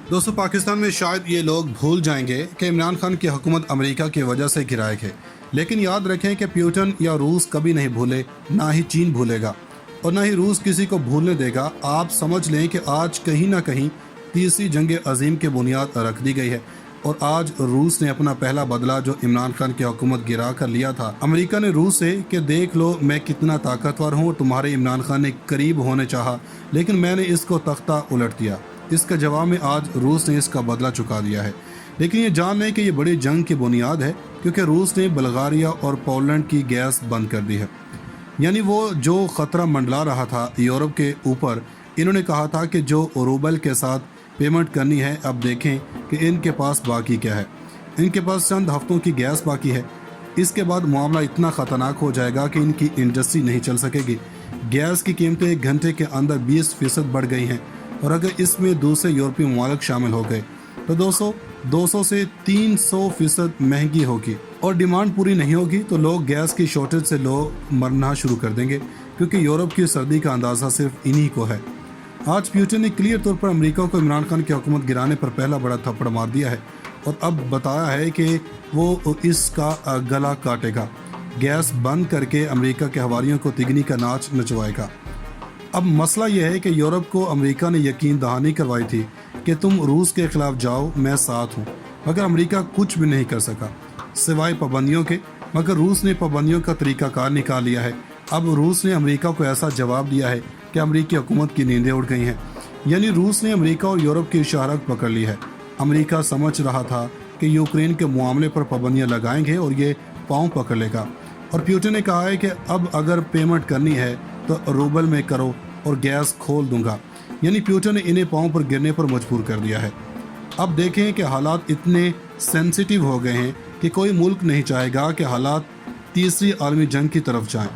दोस्तों, पाकिस्तान में शायद ये लोग भूल जाएंगे कि इमरान खान की हुकूमत अमेरिका की वजह से गिराए गए, लेकिन याद रखें कि पुतिन या रूस कभी नहीं भूले, ना ही चीन भूलेगा और ना ही रूस किसी को भूलने देगा। आप समझ लें कि आज कहीं ना कहीं तीसरी जंग अजीम की बुनियाद रख दी गई है और आज रूस ने अपना पहला बदला जो इमरान खान की हुकूमत गिरा कर लिया था। अमेरिका ने रूस से कि देख लो मैं कितना ताकतवर हूँ, तुम्हारे इमरान खान ने करीब होने चाहा लेकिन मैंने इसको तख्ता उलट दिया। इसका जवाब में आज रूस ने इसका बदला चुका दिया है। लेकिन ये जान लें कि ये बड़ी जंग की बुनियाद है, क्योंकि रूस ने बल्गारिया और पोलैंड की गैस बंद कर दी है। यानी वो जो ख़तरा मंडला रहा था यूरोप के ऊपर, इन्होंने कहा था कि जो रूबल के साथ पेमेंट करनी है, अब देखें कि इनके पास बाकी क्या है। इनके पास चंद हफ्तों की गैस बाकी है। इसके बाद मामला इतना ख़तरनाक हो जाएगा कि इनकी इंडस्ट्री नहीं चल सकेगी। गैस की कीमतें एक घंटे के अंदर 20% बढ़ गई हैं और अगर इसमें दूसरे यूरोपीय मुमालिक शामिल हो गए तो 200 से 300% महंगी होगी और डिमांड पूरी नहीं होगी तो लोग गैस की शॉर्टेज से लोग मरना शुरू कर देंगे, क्योंकि यूरोप की सर्दी का अंदाज़ा सिर्फ इन्हीं को है। आज पुतिन ने क्लियर तौर पर अमेरिका को इमरान खान की हुकूमत गिराने पर पहला बड़ा थप्पड़ मार दिया है और अब बताया है कि वो इसका गला काटेगा। गैस बंद करके अमेरिका के हवारियों को तिगनी का नाच नचवाएगा। अब मसला यह है कि यूरोप को अमेरिका ने यकीन दहानी करवाई थी कि तुम रूस के खिलाफ जाओ, मैं साथ हूँ, मगर अमेरिका कुछ भी नहीं कर सका सिवाय पाबंदियों के। मगर रूस ने पाबंदियों का तरीकाकार निकाल लिया है। अब रूस ने अमेरिका को ऐसा जवाब दिया है कि अमेरिकी हुकूमत की नींदें उड़ गई हैं। यानी रूस ने अमेरिका और यूरोप की इशारत पकड़ ली है। अमेरिका समझ रहा था कि यूक्रेन के मामले पर पाबंदियाँ लगाएंगे और ये पाँव पकड़ लेगा, और पुतिन ने कहा है कि अब अगर पेमेंट करनी है तो रूबल में करो और गैस खोल दूंगा। यानी पुतिन ने इन्हें पाँव पर गिरने पर मजबूर कर दिया है। अब देखें कि हालात इतने सेंसिटिव हो गए हैं कि कोई मुल्क नहीं चाहेगा कि हालात तीसरी आलमी जंग की तरफ जाएं।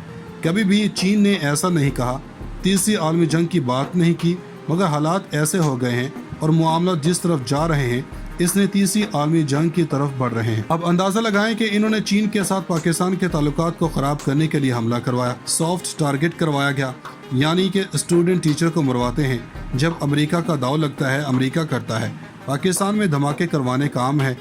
कभी भी चीन ने ऐसा नहीं कहा, तीसरी आलमी जंग की बात नहीं की, मगर हालात ऐसे हो गए हैं और मामला जिस तरफ जा रहे हैं इसने तीसरी आलमी जंग की तरफ बढ़ रहे हैं। अब अंदाजा लगाएं कि इन्होंने चीन के साथ पाकिस्तान के ताल्लुकात को ख़राब करने के लिए हमला करवाया। सॉफ्ट टारगेट करवाया गया, यानी कि स्टूडेंट टीचर को मरवाते हैं। जब अमेरिका का दाव लगता है अमेरिका करता है, पाकिस्तान में धमाके करवाने काम है।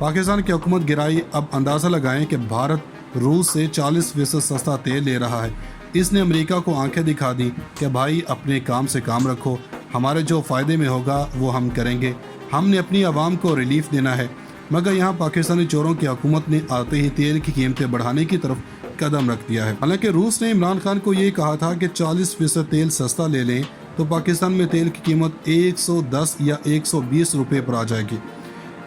पाकिस्तान की हुकूमत गिराई। अब अंदाज़ा लगाएं कि भारत रूस से 40% सस्ता तेल ले रहा है। इसने अमेरिका को आंखें दिखा दी कि भाई अपने काम से काम रखो, हमारे जो फ़ायदे में होगा वो हम करेंगे, हमने अपनी आवाम को रिलीफ देना है। मगर यहाँ पाकिस्तानी चोरों की हुकूमत ने आते ही तेल की कीमतें बढ़ाने की तरफ कदम रख दिया है। हालांकि रूस ने इमरान खान को ये कहा था कि 40% तेल सस्ता ले लें तो पाकिस्तान में तेल की कीमत 110 या 120 रुपये पर आ जाएगी।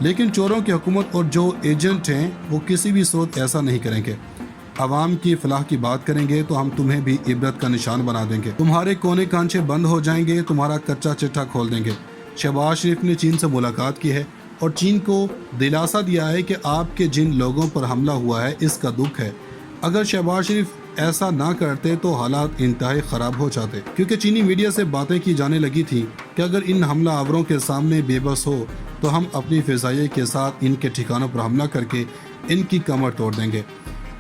लेकिन चोरों की हुकूमत और जो एजेंट हैं वो किसी भी सूरत ऐसा नहीं करेंगे। आवाम की फलाह की बात करेंगे तो हम तुम्हें भी इबरत का निशान बना देंगे, तुम्हारे कोने कांचे बंद हो जाएंगे, तुम्हारा कच्चा चिट्ठा खोल देंगे। शहबाज शरीफ ने चीन से मुलाकात की है और चीन को दिलासा दिया है कि आपके जिन लोगों पर हमला हुआ है इसका दुख है। अगर शहबाज शरीफ ऐसा ना करते तो हालात इंतहाई ख़राब हो जाते, क्योंकि चीनी मीडिया से बातें की जाने लगी थी कि अगर इन हमला आवरों के सामने बेबस हो तो हम अपनी फ़िज़ाइया के साथ इनके ठिकानों पर हमला करके इनकी कमर तोड़ देंगे।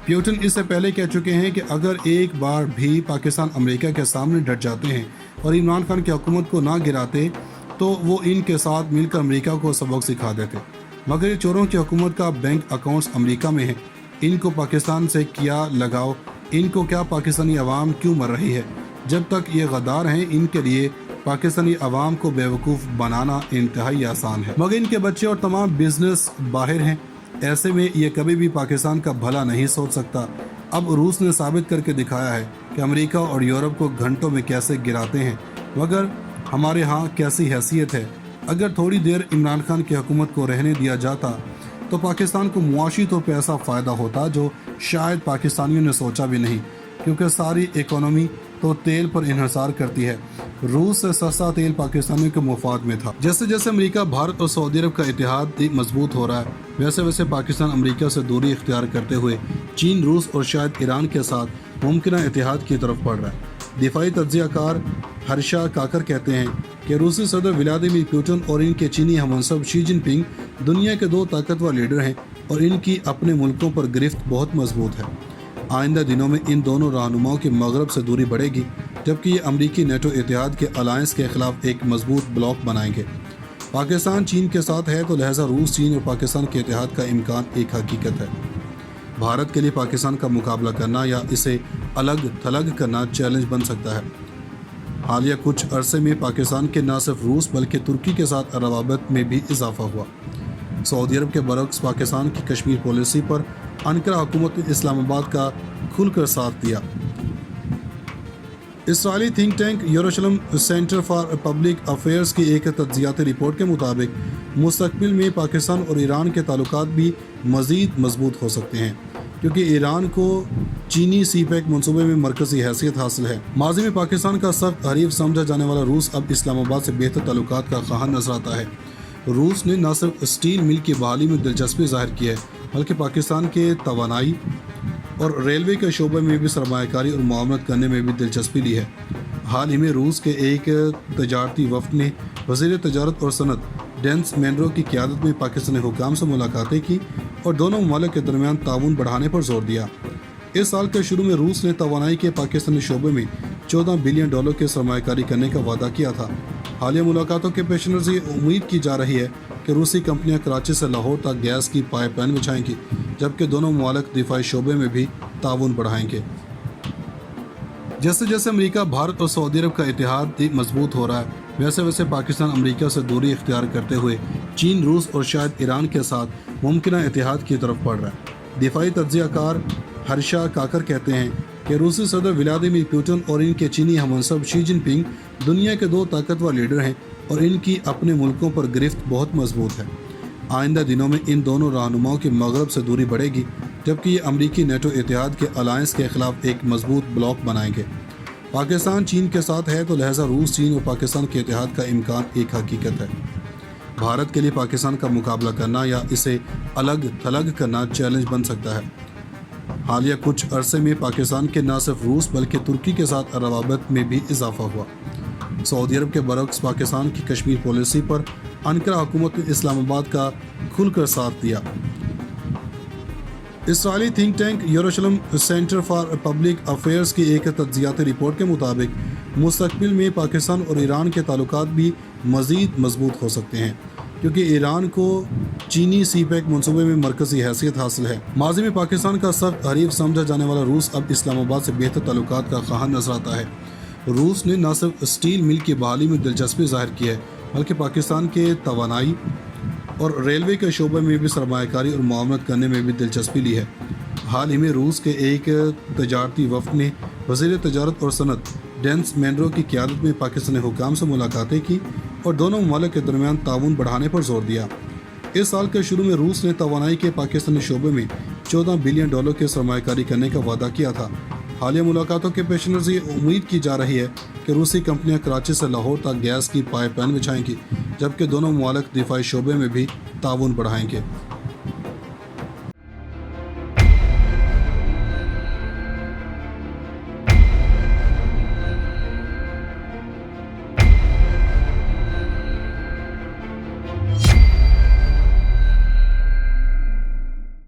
पुतिन इससे पहले कह चुके हैं कि अगर एक बार भी पाकिस्तान अमेरिका के सामने डट जाते हैं और इमरान खान की हुकूमत को ना गिराते तो वो इनके साथ मिलकर अमेरिका को सबक सिखा देते। मगर ये चोरों की हुकूमत का बैंक अकाउंट्स अमेरिका में है, इनको पाकिस्तान से क्या लगाओ, इनको क्या पाकिस्तानी अवाम क्यों मर रही है। जब तक ये गद्दार हैं इनके लिए पाकिस्तानी अवाम को बेवकूफ़ बनाना इंतहाई आसान है। मगर इनके बच्चे और तमाम बिजनेस बाहर हैं, ऐसे में ये कभी भी पाकिस्तान का भला नहीं सोच सकता। अब रूस ने साबित करके दिखाया है कि अमेरिका और यूरोप को घंटों में कैसे गिराते हैं, मगर हमारे यहाँ कैसी हैसियत है। अगर थोड़ी देर इमरान खान की हुकूमत को रहने दिया जाता तो पाकिस्तान को मुआशी तौर पर ऐसा फ़ायदा होता जो शायद पाकिस्तानियों ने सोचा भी नहीं, क्योंकि सारी इकोनॉमी तो तेल पर इन्हिसार करती है। रूस से सस्ता तेल पाकिस्तानियों के मुफाद में था। जैसे जैसे अमेरिका, भारत और सऊदी अरब का इतिहाद मजबूत हो रहा है, वैसे वैसे पाकिस्तान अमेरिका से दूरी इख्तियार करते हुए चीन, रूस और शायद ईरान के साथ मुमकिन इतिहाद की तरफ बढ़ रहा है। दिफाई तज्ज़ियाकार हर्षा काकर कहते हैं कि रूसी सदर व्लादिमीर पुतिन और इनके चीनी हममनसब शी जिनपिंग दुनिया के दो ताकतवर लीडर हैं और इनकी अपने मुल्कों पर गिरफ्त बहुत मजबूत है। आइंदा दिनों में इन दोनों रहनुमाओं की मगरब से दूरी बढ़ेगी, जबकि ये अमरीकी नेटो इतिहाद के अलायंस के खिलाफ एक मजबूत ब्लॉक बनाएंगे। پاکستان چین کے ساتھ ہے تو لہٰذا روس چین اور پاکستان کے اتحاد کا امکان ایک حقیقت ہے۔ بھارت کے لیے پاکستان کا مقابلہ کرنا یا اسے الگ تھلگ کرنا چیلنج بن سکتا ہے۔ حالیہ کچھ عرصے میں پاکستان کے نہ صرف روس بلکہ ترکی کے ساتھ روابط میں بھی اضافہ ہوا۔ سعودی عرب کے برعکس پاکستان کی کشمیر پالیسی پر انقرہ حکومت نے اسلام آباد کا کھل کر ساتھ دیا۔ اسرائیلی تھنک ٹینک یروشلم سینٹر فار پبلک افیئرز کی ایک تجزیاتی رپورٹ کے مطابق مستقبل میں پاکستان اور ایران کے تعلقات بھی مزید مضبوط ہو سکتے ہیں، کیونکہ ایران کو چینی سی پیک منصوبے میں مرکزی حیثیت حاصل ہے۔ ماضی میں پاکستان کا سخت حریف سمجھا جانے والا روس اب اسلام آباد سے بہتر تعلقات کا خواہاں نظر آتا ہے۔ روس نے نہ صرف اسٹیل مل کی بحالی میں دلچسپی ظاہر کی ہے بلکہ پاکستان کے توانائی اور ریلوے کے شعبے میں بھی سرمایہ کاری اور معاونت کرنے میں بھی دلچسپی لی ہے۔ حال ہی میں روس کے ایک تجارتی وفد نے وزیر تجارت اور صنعت ڈینس مینرو کی قیادت میں پاکستانی حکام سے ملاقاتیں کی اور دونوں ممالک کے درمیان تعاون بڑھانے پر زور دیا۔ اس سال کے شروع میں روس نے توانائی کے پاکستانی شعبے میں $14 بلین کے سرمایہ کاری کرنے کا وعدہ کیا تھا۔ حالیہ ملاقاتوں کے پیش نظر یہ امید کی جا رہی ہے کہ روسی کمپنیاں کراچی سے لاہور تک گیس کی پائپ لائن بچھائیں گی، جبکہ دونوں ممالک دفاعی شعبے میں بھی تعاون بڑھائیں گے۔ جیسے جیسے امریکہ، بھارت اور سعودی عرب کا اتحاد مضبوط ہو رہا ہے، ویسے ویسے پاکستان امریکہ سے دوری اختیار کرتے ہوئے چین، روس اور شاید ایران کے ساتھ ممکنہ اتحاد کی طرف بڑھ رہا ہے۔ دفاعی تجزیہ کار ہرشا کاکر کہتے ہیں کہ روسی صدر ولادیمیر پوٹن اور ان کے چینی ہمنصب شی جن پنگ دنیا کے دو طاقتور لیڈر ہیں اور ان کی اپنے ملکوں پر گرفت بہت مضبوط ہے۔ آئندہ دنوں میں ان دونوں رہنماؤں کی مغرب سے دوری بڑھے گی، جبکہ یہ امریکی نیٹو اتحاد کے الائنس کے خلاف ایک مضبوط بلاک بنائیں گے۔ پاکستان چین کے ساتھ ہے تو لہٰذا روس چین اور پاکستان کے اتحاد کا امکان ایک حقیقت ہے۔ بھارت کے لیے پاکستان کا مقابلہ کرنا یا اسے الگ تھلگ کرنا چیلنج بن سکتا ہے۔ حالیہ کچھ عرصے میں پاکستان کے نہ صرف روس بلکہ ترکی کے ساتھ روابط میں بھی اضافہ ہوا۔ سعودی عرب کے برعکس پاکستان کی کشمیر پالیسی پر انقرہ حکومت نے اسلام آباد کا کھل کر ساتھ دیا۔ اسرائیلی تھنک ٹینک یروشلم سینٹر فار پبلک افیئرز کی ایک تجزیاتی رپورٹ کے مطابق مستقبل میں پاکستان اور ایران کے تعلقات بھی مزید مضبوط ہو سکتے ہیں، کیونکہ ایران کو چینی سی پیک منصوبے میں مرکزی حیثیت حاصل ہے۔ ماضی میں پاکستان کا سخت حریف سمجھا جانے والا روس اب اسلام آباد سے بہتر تعلقات کا خواہاں نظر آتا ہے۔ روس نے نہ صرف اسٹیل مل کی بحالی میں دلچسپی ظاہر کی ہے بلکہ پاکستان کے توانائی اور ریلوے کے شعبے میں بھی سرمایہ کاری اور معاونت کرنے میں بھی دلچسپی لی ہے۔ حال ہی میں روس کے ایک تجارتی وفد نے وزیر تجارت اور صنعت ڈینس مینرو کی قیادت میں پاکستانی حکام سے ملاقاتیں کی اور دونوں ممالک کے درمیان تعاون بڑھانے پر زور دیا۔ اس سال کے شروع میں روس نے توانائی کے پاکستانی شعبے میں $14 بلین کے سرمایہ کاری کرنے کا وعدہ کیا تھا۔ حالیہ ملاقاتوں کے پیش نظر یہ امید کی جا رہی ہے کہ روسی کمپنیاں کراچی سے لاہور تک گیس کی پائپ لائن بچھائیں گی، جبکہ دونوں ممالک دفاعی شعبے میں بھی تعاون بڑھائیں گے۔